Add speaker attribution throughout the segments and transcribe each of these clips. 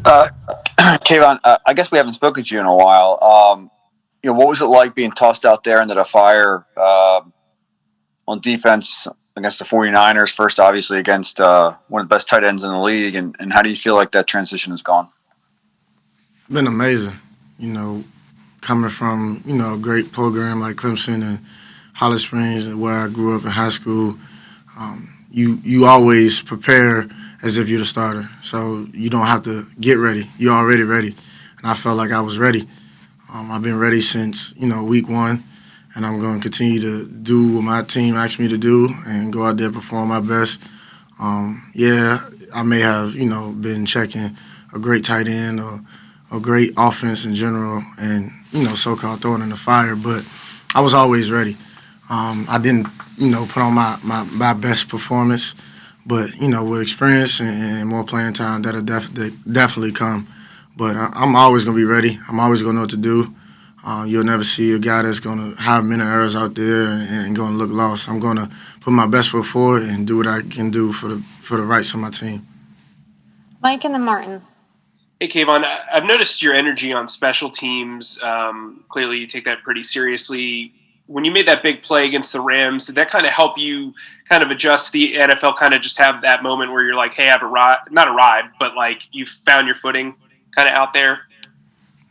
Speaker 1: Uh, K'Von, I guess we haven't spoken to you in a while. What was it like being tossed out there into the fire on defense against the 49ers? First, obviously, against one of the best tight ends in the league. And how do you feel like that transition has gone?
Speaker 2: Been amazing. You know, coming from a great program like Clemson and Holly Springs, where I grew up in high school. You always prepare as if you're the starter, so you don't have to get ready. You're already ready, and I felt like I was ready. I've been ready since week one, and I'm going to continue to do what my team asked me to do and go out there and perform my best. Yeah, I may have been checking a great tight end or a great offense in general, and so-called throwing in the fire, but I was always ready. I didn't put on my best performance, but with experience and more playing time, that'll definitely come. But I'm always gonna be ready. I'm always gonna know what to do. You'll never see a guy that's gonna have many errors out there and gonna look lost. I'm gonna put my best foot forward and do what I can do for the rights of my team.
Speaker 3: Mike and then Martin.
Speaker 4: Hey, K'Von, I've noticed your energy on special teams. Clearly, you take that pretty seriously. When you made that big play against the Rams, did that kind of help you kind of adjust the NFL, kind of just have that moment where you're like, hey, I've arrived, not arrived, but like you found your footing kind of out there?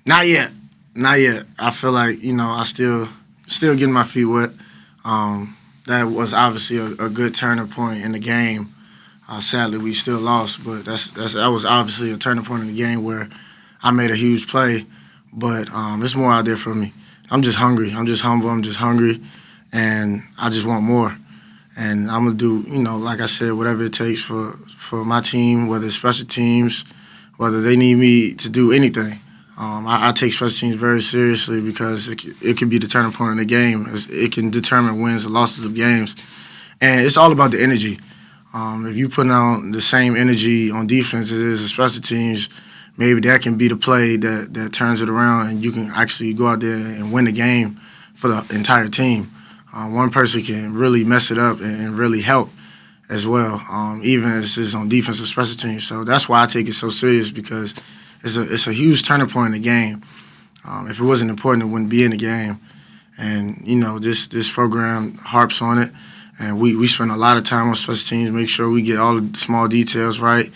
Speaker 2: Not yet, not yet. I feel like I still getting my feet wet. That was obviously a good turning point in the game. Sadly, we still lost, but that was obviously a turning point in the game where I made a huge play. But it's more out there for me. I'm just hungry. I'm just humble. I'm just hungry, and I just want more. And I'm gonna do, like I said, whatever it takes for my team, whether it's special teams, whether they need me to do anything. I take special teams very seriously because it can be the turning point in the game. It can determine wins and losses of games, and it's all about the energy. If you put out the same energy on defense as it is on special teams, maybe that can be the play that turns it around and you can actually go out there and win the game for the entire team. One person can really mess it up and really help as well, even if it's on defense or special teams. So that's why I take it so serious because it's a huge turning point in the game. If it wasn't important, it wouldn't be in the game. And, this program harps on it. And we spend a lot of time on special teams, make sure we get all the small details right,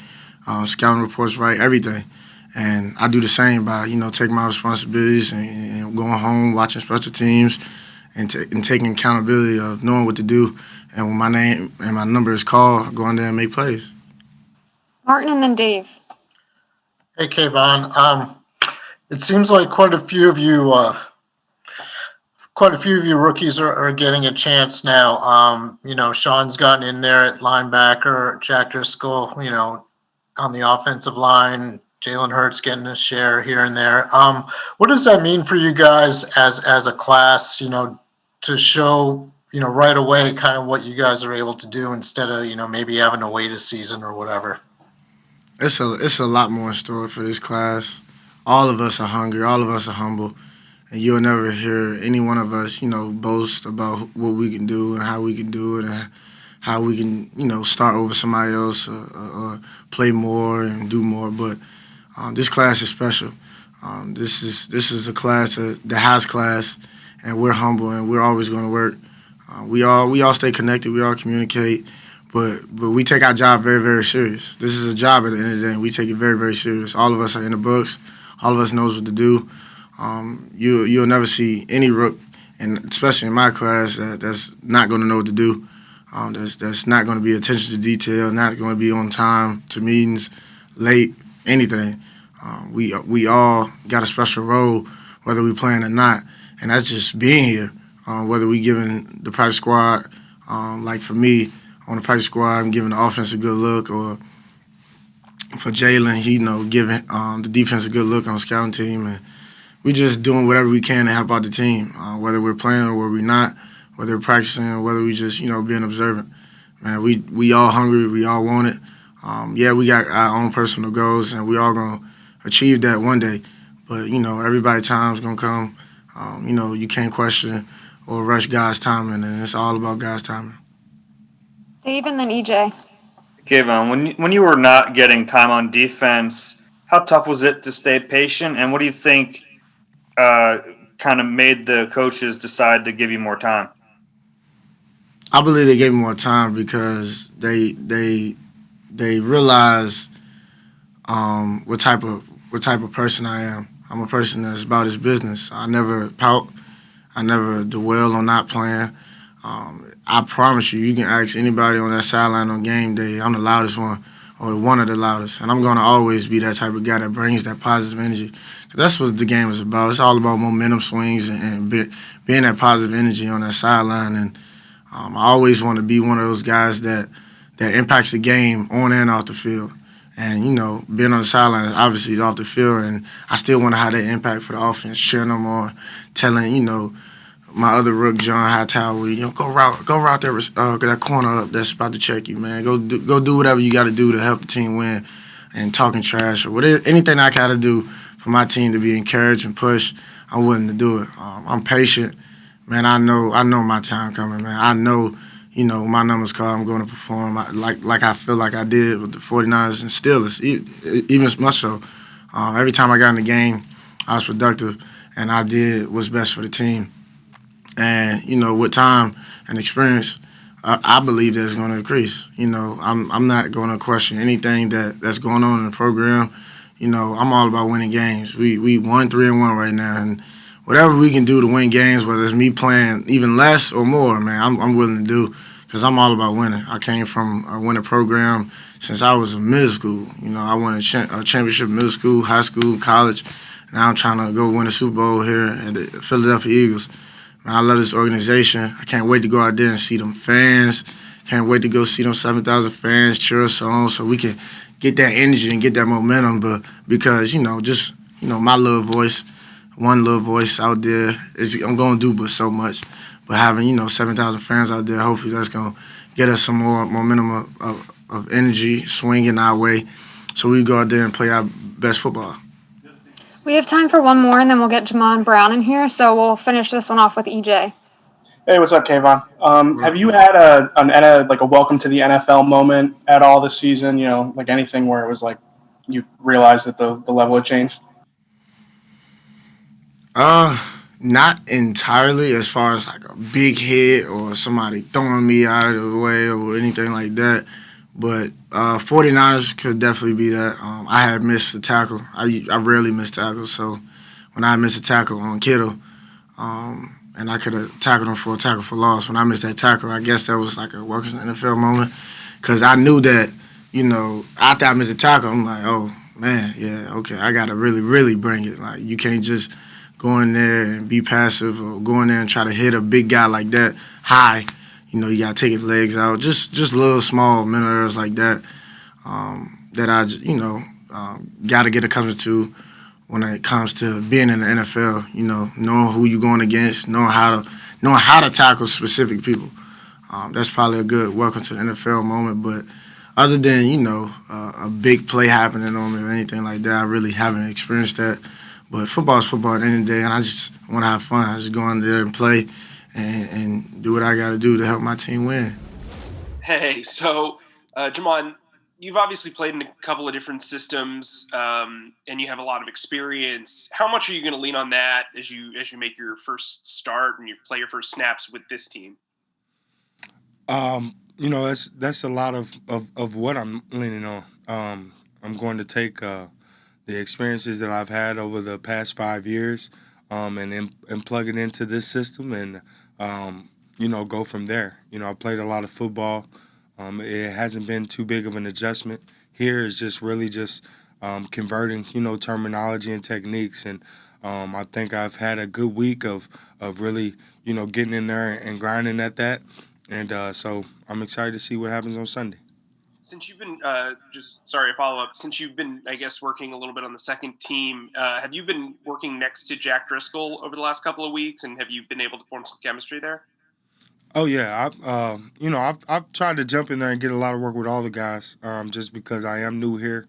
Speaker 2: scouting reports right, everything. And I do the same by, taking my responsibilities and going home, watching special teams, and taking accountability of knowing what to do. And when my name and my number is called, I go in there and make plays.
Speaker 3: Martin and then Dave.
Speaker 5: Hey, K'Von. It seems like quite a few of you rookies are getting a chance now. Sean's gotten in there at linebacker, Jack Driscoll, on the offensive line, Jalen Hurts getting a share here and there. What does that mean for you guys as a class, to show, right away kind of what you guys are able to do instead of, maybe having to wait a season or whatever?
Speaker 2: It's a lot more in store for this class. All of us are hungry. All of us are humble. And you'll never hear any one of us, boast about what we can do and how we can do it and how we can, start over somebody else or play more and do more. But this class is special. This is a class, the highest class, and we're humble and we're always going to work. We all stay connected. We all communicate, but we take our job very, very serious. This is a job at the end of the day, and we take it very, very serious. All of us are in the books. All of us knows what to do. You'll never see any rook, and especially in my class, that's not going to know what to do. That's not going to be attention to detail, not going to be on time to meetings, late, anything. We all got a special role, whether we playing or not, and that's just being here. Whether we giving the practice squad, like for me, on the practice squad, I'm giving the offense a good look, or for Jalen, he giving the defense a good look on the scouting team, and we just doing whatever we can to help out the team, whether we're playing or whether we're not, whether we're practicing or whether we just being observant. Man, we all hungry, we all want it. Yeah, we got our own personal goals, and we all gonna achieve that one day. But everybody's time's gonna come. You can't question or rush God's timing, and it's all about God's timing.
Speaker 3: Dave and then EJ.
Speaker 6: K'Von, when you were not getting time on defense, how tough was it to stay patient, and what do you think kind of made the coaches decide to give you more time?
Speaker 2: I believe they gave me more time because they realized what type of person I am. I'm a person that's about his business. I never pout. I never dwell on not playing. I promise you, you can ask anybody on that sideline on game day. I'm the loudest one, or one of the loudest, and I'm gonna always be that type of guy that brings that positive energy. 'Cause that's what the game is about. It's all about momentum swings and being that positive energy on that sideline. And I always want to be one of those guys that impacts the game on and off the field. And, being on the sideline, obviously, is off the field, and I still want to have that impact for the offense, cheering them on, telling, my other rook, John Hightower, go route that corner up that's about to check you, man. Go do whatever you got to do to help the team win, and talking trash or whatever, anything I got to do for my team to be encouraged and pushed, I'm willing to do it. I'm patient, man. I know my time coming, man. I know, my number's called. I'm going to perform like I feel like I did with the 49ers and Steelers, even much so. Every time I got in the game, I was productive, and I did what's best for the team. And with time and experience, I believe that's going to increase. I'm not going to question anything that's going on in the program. I'm all about winning games. We 1-3-1 right now, and whatever we can do to win games, whether it's me playing even less or more, man, I'm willing to do, because I'm all about winning. I came from a winning program since I was in middle school. I won a championship in middle school, high school, college. Now I'm trying to go win a Super Bowl here at the Philadelphia Eagles. Man, I love this organization. I can't wait to go out there and see them fans. Can't wait to go see them 7,000 fans cheer us on, so we can get that energy and get that momentum. But because, my little voice, one little voice out there, I'm going to do but so much. But having, 7,000 fans out there, hopefully that's going to get us some more momentum of energy swinging our way, so we go out there and play our best football.
Speaker 3: We have time for one more, and then we'll get Jamon Brown in here. So we'll finish this one off with EJ.
Speaker 7: Hey, what's up, K'Von? Have you
Speaker 2: up?
Speaker 7: had a welcome to the NFL moment at all this season? Like anything where it was like you realized that the level had changed?
Speaker 2: Not entirely, as far as like a big hit or somebody throwing me out of the way or anything like that. But 49ers could definitely be that. I had missed a tackle. I rarely miss tackles, so when I missed a tackle on Kittle, and I could have tackled him for a tackle for loss, when I missed that tackle, I guess that was like a welcome to the NFL moment, because I knew that, after I missed a tackle, I'm like, oh, man, yeah, okay, I got to really, really bring it. Like, you can't just go in there and be passive, or go in there and try to hit a big guy like that high. You got to take his legs out. Just little small mental errors like that, that I, got to get accustomed to when it comes to being in the NFL. Knowing who you're going against, knowing how to tackle specific people. That's probably a good welcome to the NFL moment. But other than, a big play happening on me or anything like that, I really haven't experienced that. But football is football at the end of the day, and I just want to have fun. I just go in there and play and do what I got to do to help my team win.
Speaker 4: Hey, so Jamon, you've obviously played in a couple of different systems, and you have a lot of experience. How much are you going to lean on that as you make your first start and you play your first snaps with this team?
Speaker 8: That's a lot of what I'm leaning on. I'm going to take the experiences that I've had over the past 5 years, and plug it into this system, and go from there. I played a lot of football. It hasn't been too big of an adjustment. Here is just really just converting, terminology and techniques, and I think I've had a good week of really, getting in there and grinding at that, and so I'm excited to see what happens on Sunday.
Speaker 4: Since you've been, a follow-up. Since you've been, I guess, working a little bit on the second team, have you been working next to Jack Driscoll over the last couple of weeks, and have you been able to form some chemistry there?
Speaker 8: Oh yeah, I've tried to jump in there and get a lot of work with all the guys, just because I am new here,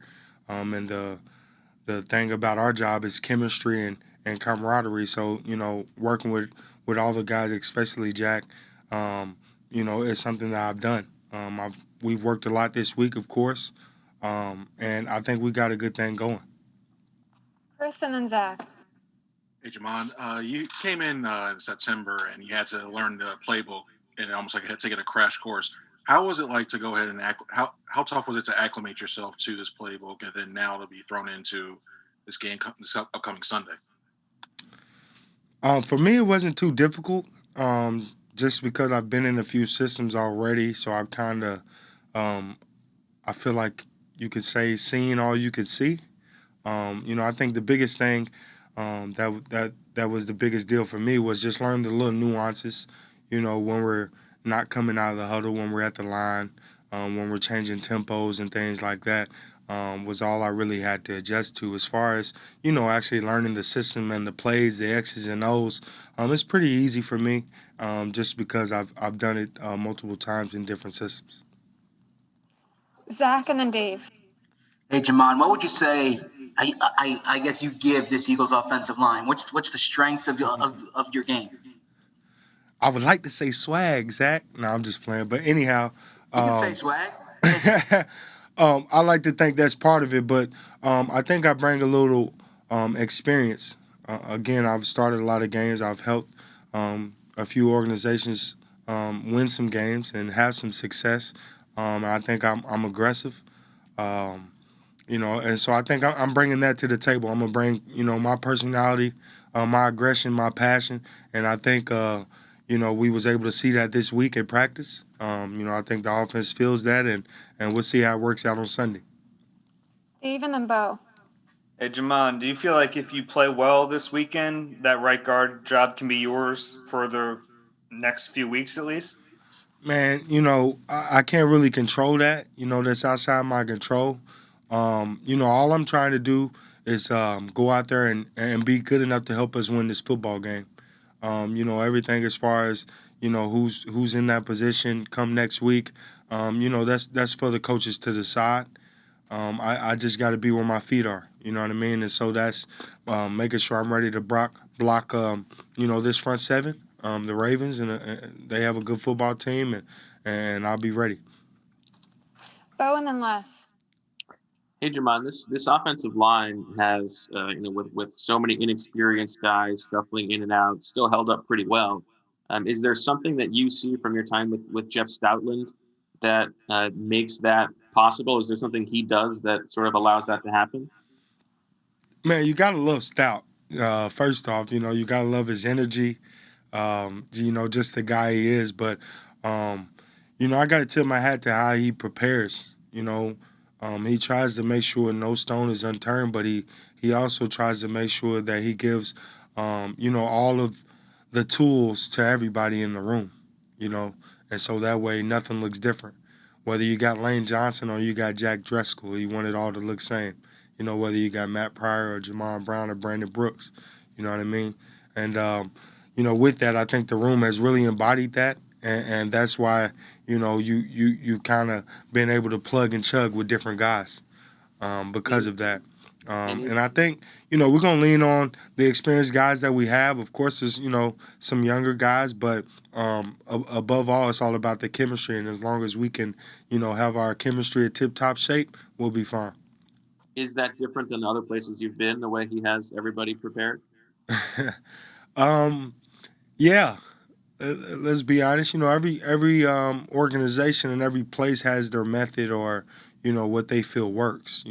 Speaker 8: and the thing about our job is chemistry and camaraderie. So working with all the guys, especially Jack, is something that I've done. We've worked a lot this week, of course, and I think we got a good thing going.
Speaker 3: Chris and then Zach.
Speaker 9: Hey, Jamon, you came in September and you had to learn the playbook and almost like had taken a crash course. How was it like to go ahead and how tough was it to acclimate yourself to this playbook and then now to be thrown into this game this upcoming Sunday?
Speaker 8: For me, it wasn't too difficult, just because I've been in a few systems already. So I've kind of, I feel like you could say, seeing all you could see. I think the biggest thing that was the biggest deal for me was just learning the little nuances. When we're not coming out of the huddle, when we're at the line, when we're changing tempos and things like that. Was all I really had to adjust to. As far as actually learning the system and the plays, the X's and O's, it's pretty easy for me, just because I've done it multiple times in different systems.
Speaker 3: Zach and then Dave.
Speaker 10: Hey, Jamon, what would you say? I guess you give this Eagles offensive line. What's the strength of your game?
Speaker 8: I would like to say swag, Zach. No, I'm just playing. But anyhow,
Speaker 10: You can say swag.
Speaker 8: I like to think that's part of it, but I think I bring a little experience. Again, I've started a lot of games. I've helped a few organizations win some games and have some success. I think I'm aggressive, and so I think I'm bringing that to the table. I'm gonna bring my personality, my aggression, my passion, and I think we was able to see that this week at practice. I think the offense feels that, and we'll see how it works out on Sunday.
Speaker 3: Dave and then Bo.
Speaker 6: Hey, Jamon, do you feel like if you play well this weekend, that right guard job can be yours for the next few weeks at least?
Speaker 8: Man, I can't really control that. That's outside my control. All I'm trying to do is go out there and be good enough to help us win this football game. Everything as far as who's in that position come next week. That's for the coaches to decide. I just got to be where my feet are. You know what I mean? And so that's making sure I'm ready to block this front seven, the Ravens, and they have a good football team, and I'll be ready.
Speaker 3: Bo and then Les.
Speaker 11: Hey, Jamon, this offensive line has, with so many inexperienced guys shuffling in and out, still held up pretty well. Is there something that you see from your time with Jeff Stoutland that makes that possible? Is there something he does that sort of allows that to happen?
Speaker 8: Man, you gotta love Stout. First off, you gotta love his energy. Just the guy he is. But I gotta tip my hat to how he prepares. He tries to make sure no stone is unturned, but he also tries to make sure that he gives, all of the tools to everybody in the room, and so that way nothing looks different. Whether you got Lane Johnson or you got Jack Driscoll, you want it all to look same. Whether you got Matt Pryor or Jamon Brown or Brandon Brooks, you know what I mean? And, with that, I think the room has really embodied that. And that's why, you kind of been able to plug and chug with different guys because of that. And I think, we're going to lean on the experienced guys that we have. Of course, there's, some younger guys, but above all, it's all about the chemistry. And as long as we can, have our chemistry at tip-top shape, we'll be fine.
Speaker 11: Is that different than other places you've been, the way he has everybody prepared?
Speaker 8: Yeah. Let's be honest. Every organization and every place has their method or what they feel works.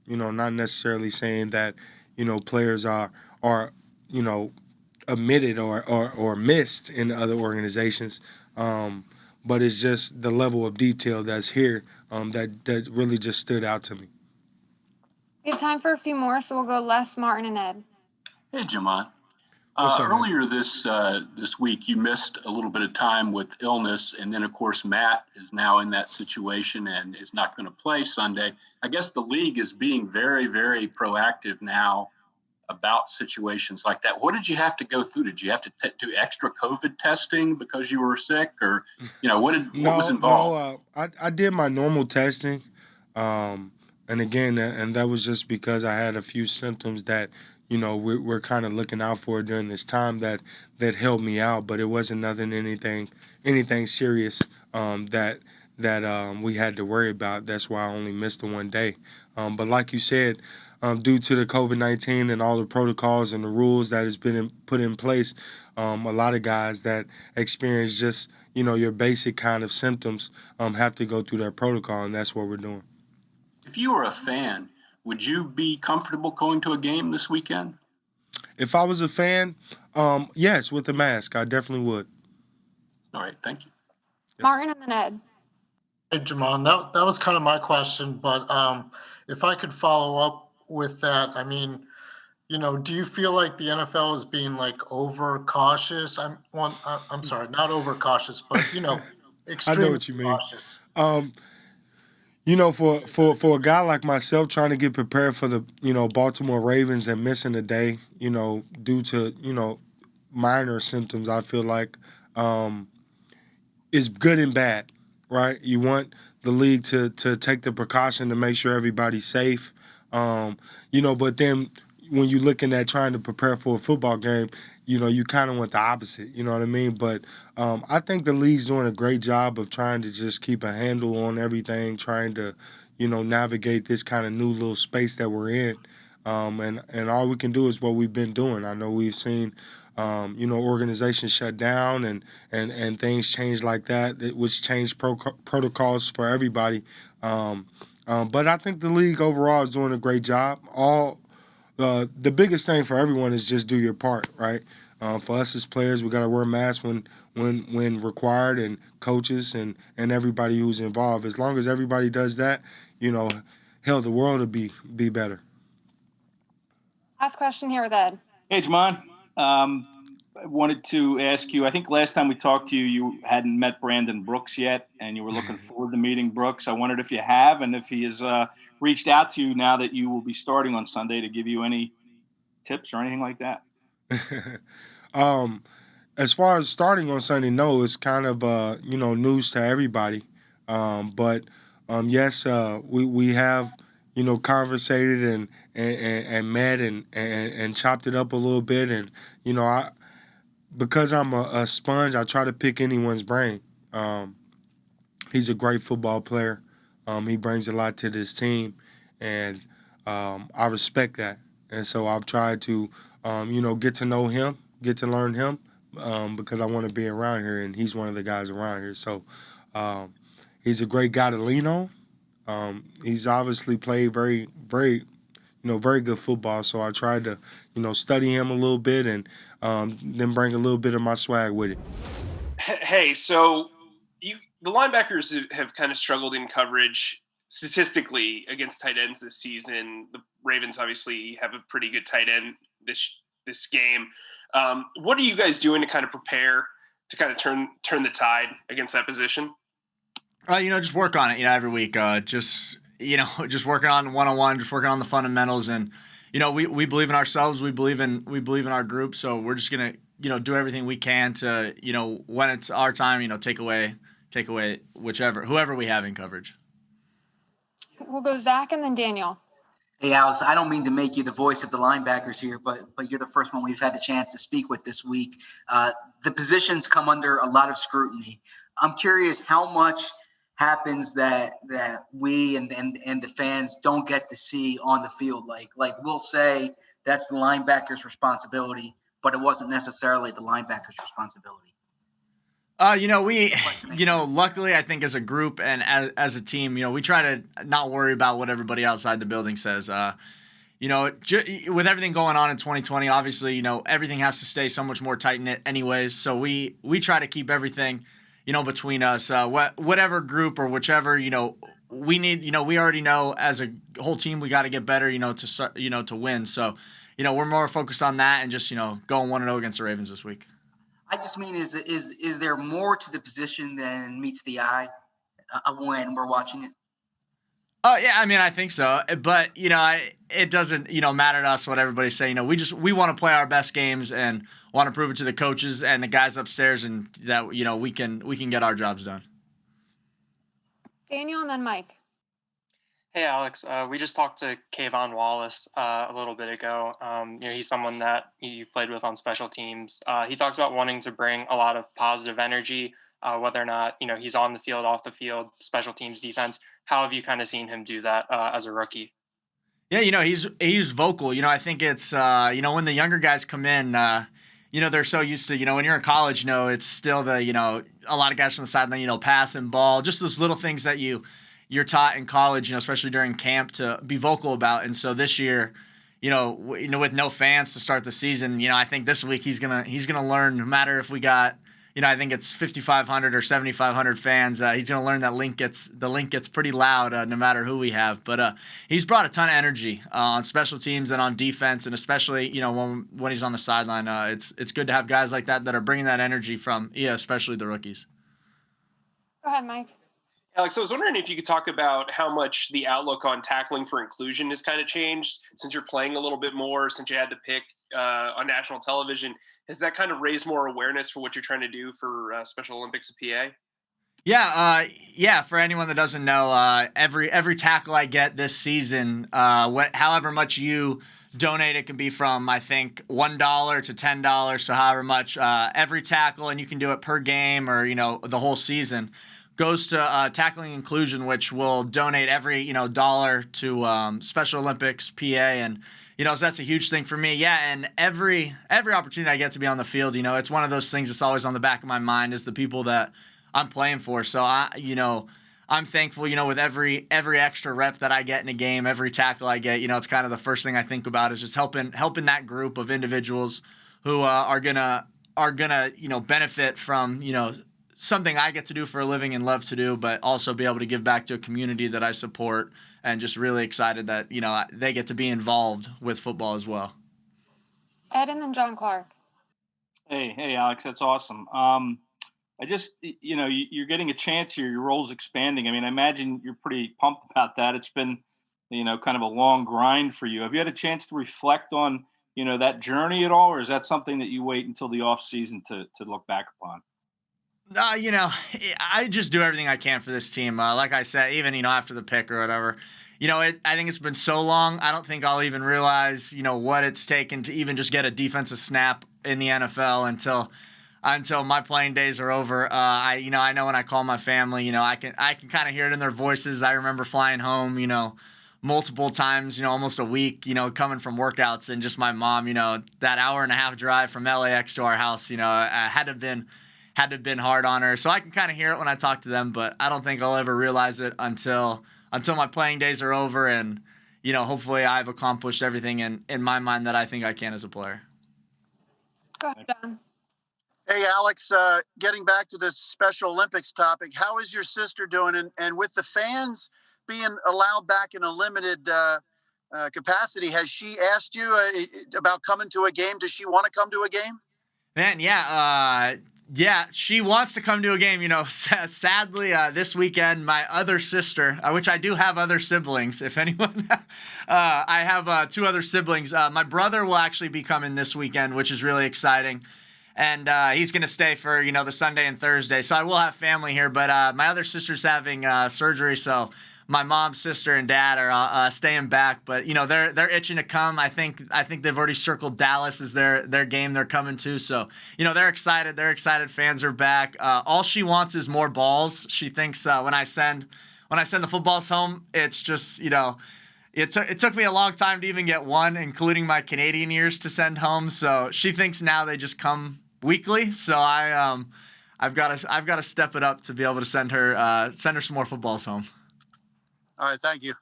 Speaker 8: Not necessarily saying that players are omitted or missed in other organizations, but it's just the level of detail that's here that really just stood out to me.
Speaker 3: We have time for a few more, so we'll go Les, Martin, and Ed.
Speaker 12: Hey, Jamon.
Speaker 8: What's up,
Speaker 12: Earlier this week, you missed a little bit of time with illness, and then, of course, Matt is now in that situation and is not going to play Sunday. I guess the league is being very, very proactive now about situations like that. What did you have to go through? Did you have to do extra COVID testing because you were sick, or what was involved?
Speaker 8: No, I did my normal testing, and again, and that was just because I had a few symptoms that we're kind of looking out for during this time that helped me out, but it wasn't anything serious that that we had to worry about. That's why I only missed the one day. But like you said, due to the COVID-19 and all the protocols and the rules that has been put in place, a lot of guys that experience just your basic kind of symptoms have to go through that protocol, and that's what we're doing.
Speaker 12: If you were a fan, would you be comfortable going to a game this weekend?
Speaker 8: If I was a fan, yes, with the mask, I definitely would.
Speaker 12: All right, thank you.
Speaker 8: Yes.
Speaker 3: Martin and then Ed.
Speaker 5: Hey, Jamon, that was kind of my question, but if I could follow up with that, I mean, do you feel like the NFL is being like over cautious? I'm sorry, not over cautious, but
Speaker 8: I know
Speaker 5: extremely
Speaker 8: what you mean.
Speaker 5: cautious.
Speaker 8: For a guy like myself trying to get prepared for the Baltimore Ravens and missing a day, due to minor symptoms, I feel like is good and bad, right? You want the league to take the precaution to make sure everybody's safe, but then when you're looking at trying to prepare for a football game, you kind of want the opposite, you know what I mean? But I think the league's doing a great job of trying to just keep a handle on everything, trying to, navigate this kind of new little space that we're in. And all we can do is what we've been doing. I know we've seen, organizations shut down and things change like that, which changed protocols for everybody. But I think the league overall is doing a great job. The biggest thing for everyone is just do your part, right? For us as players, we got to wear masks when required, and coaches and everybody who's involved. As long as everybody does that, hell, the world will be better.
Speaker 3: Last question here with Ed.
Speaker 13: Hey, Jamon. I wanted to ask you, I think last time we talked to you, you hadn't met Brandon Brooks yet, and you were looking forward to meeting Brooks. I wondered if you have, and if he has reached out to you now that you will be starting on Sunday, to give you any tips or anything like that.
Speaker 8: As far as starting on Sunday, no, it's kind of news to everybody. But yes, we have conversated and met and chopped it up a little bit, and because I'm a sponge, I try to pick anyone's brain. He's a great football player. He brings a lot to this team, and I respect that. And so I've tried to, get to know him, get to learn him, because I want to be around here, and he's one of the guys around here. So he's a great guy to lean on. He's obviously played very, very, very good football. So I tried to, study him a little bit and then bring a little bit of my swag with it.
Speaker 4: Hey, so the linebackers have kind of struggled in coverage statistically against tight ends this season. The Ravens obviously have a pretty good tight end this game. What are you guys doing to kind of prepare to kind of turn the tide against that position?
Speaker 14: Just work on it, every week. Just working on one-on-one, just working on the fundamentals. And, we believe in ourselves. We believe in our group. So we're just going to, do everything we can to, when it's our time, take away whoever we have in coverage.
Speaker 3: We'll go Zach and then Daniel.
Speaker 10: Hey, Alex, I don't mean to make you the voice of the linebackers here, but you're the first one we've had the chance to speak with this week. The positions come under a lot of scrutiny. I'm curious how much happens that we and the fans don't get to see on the field. Like we'll say that's the linebacker's responsibility, but it wasn't necessarily the linebacker's responsibility.
Speaker 14: Luckily, I think as a group and as a team, we try to not worry about what everybody outside the building says. With everything going on in 2020, obviously, everything has to stay so much more tight-knit anyways. So we try to keep everything, between us, whatever group or whichever, we need, we already know as a whole team, we got to get better, to win. So, we're more focused on that and just, going 1-0 against the Ravens this week.
Speaker 10: I just mean, is there more to the position than meets the eye when we're watching it?
Speaker 14: Yeah, I think so. But, it doesn't, matter to us what everybody's saying. We want to play our best games and want to prove it to the coaches and the guys upstairs, and that, we can get our jobs done.
Speaker 3: Daniel and then Mike.
Speaker 15: Hey, Alex. We just talked to K'Von Wallace a little bit ago. He's someone that you've played with on special teams. He talks about wanting to bring a lot of positive energy whether or not, he's on the field, off the field, special teams, defense. How have you kind of seen him do that as a rookie?
Speaker 14: Yeah, he's vocal. I think it's when the younger guys come in, they're so used to, when you're in college, it's still the, a lot of guys from the sideline, pass and ball, just those little things that you're taught in college, especially during camp, to be vocal about. And so this year, with no fans to start the season, I think this week he's gonna learn. No matter if we got, I think it's 5,500 or 7,500 fans. He's gonna learn that the link gets pretty loud no matter who we have. But he's brought a ton of energy on special teams and on defense, and especially when he's on the sideline. It's good to have guys like that are bringing that energy from especially the rookies.
Speaker 3: Go ahead, Mike.
Speaker 4: Alex, I was wondering if you could talk about how much the outlook on tackling for inclusion has kind of changed since you're playing a little bit more, since you had the pick on national television. Has that kind of raised more awareness for what you're trying to do for Special Olympics of PA?
Speaker 14: Yeah. For anyone that doesn't know, every tackle I get this season, however much you donate, it can be from, I think, $1 to $10, so however much every tackle, and you can do it per game or the whole season, goes to tackling inclusion, which will donate every dollar to Special Olympics PA, and so that's a huge thing for me. Yeah, and every opportunity I get to be on the field, it's one of those things that's always on the back of my mind is the people that I'm playing for. So I'm thankful, with every extra rep that I get in a game, every tackle I get, it's kind of the first thing I think about is just helping that group of individuals who are gonna benefit from something I get to do for a living and love to do, but also be able to give back to a community that I support, and just really excited that, they get to be involved with football as well.
Speaker 3: Ed and then John Clark.
Speaker 13: Hey, Alex, that's awesome. I just, you're getting a chance here. Your role's expanding. I mean, I imagine you're pretty pumped about that. It's been, kind of a long grind for you. Have you had a chance to reflect on, that journey at all, or is that something that you wait until the off season to look back upon?
Speaker 14: I just do everything I can for this team. Like I said, even, after the pick or whatever, I think it's been so long. I don't think I'll even realize, what it's taken to even just get a defensive snap in the NFL until my playing days are over. I know when I call my family, I can kind of hear it in their voices. I remember flying home, multiple times, almost a week, coming from workouts, and just my mom, that hour and a half drive from LAX to our house, had to have been hard on her. So I can kind of hear it when I talk to them, but I don't think I'll ever realize it until my playing days are over, and hopefully I've accomplished everything in my mind that I think I can as a player.
Speaker 3: Go ahead, John.
Speaker 16: Hey, Alex, getting back to this Special Olympics topic, how is your sister doing? And with the fans being allowed back in a limited capacity, has she asked you about coming to a game? Does she want to come to a game?
Speaker 14: Man, yeah, she wants to come to a game. Sadly, this weekend, my other sister, which I do have other siblings, if anyone, I have 2 other siblings. My brother will actually be coming this weekend, which is really exciting. And he's going to stay for, the Sunday and Thursday. So I will have family here. But my other sister's having surgery, so my mom, sister, and dad are staying back. But, they're itching to come. I think they've already circled Dallas as their game they're coming to. So, they're excited. They're excited. Fans are back. All she wants is more balls. She thinks when I send the footballs home, it's just, It took me a long time to even get one, including my Canadian years, to send home. So she thinks now they just come weekly. So I've got to step it up to be able to send her some more footballs home.
Speaker 16: All right, thank you.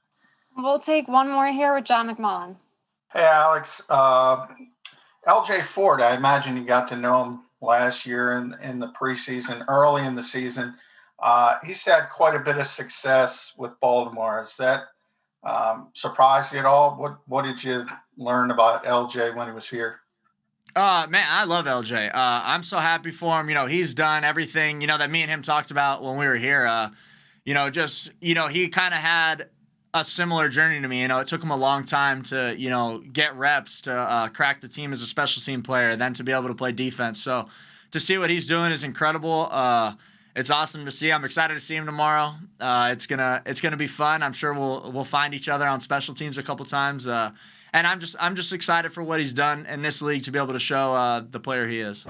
Speaker 3: We'll take one more here with John McMullen.
Speaker 17: Hey, Alex. LJ Ford, I imagine you got to know him last year in the preseason, early in the season. He's had quite a bit of success with Baltimore. Is that surprised you at all? What did you learn about LJ when he was here?
Speaker 14: Man, I love LJ. I'm so happy for him. He's done everything, that me and him talked about when we were here. He kind of had a similar journey to me. It took him a long time to, get reps, to crack the team as a special team player, then to be able to play defense. So to see what he's doing is incredible. It's awesome to see. I'm excited to see him tomorrow. It's gonna be fun. I'm sure we'll find each other on special teams a couple times. And I'm just excited for what he's done in this league to be able to show the player he is.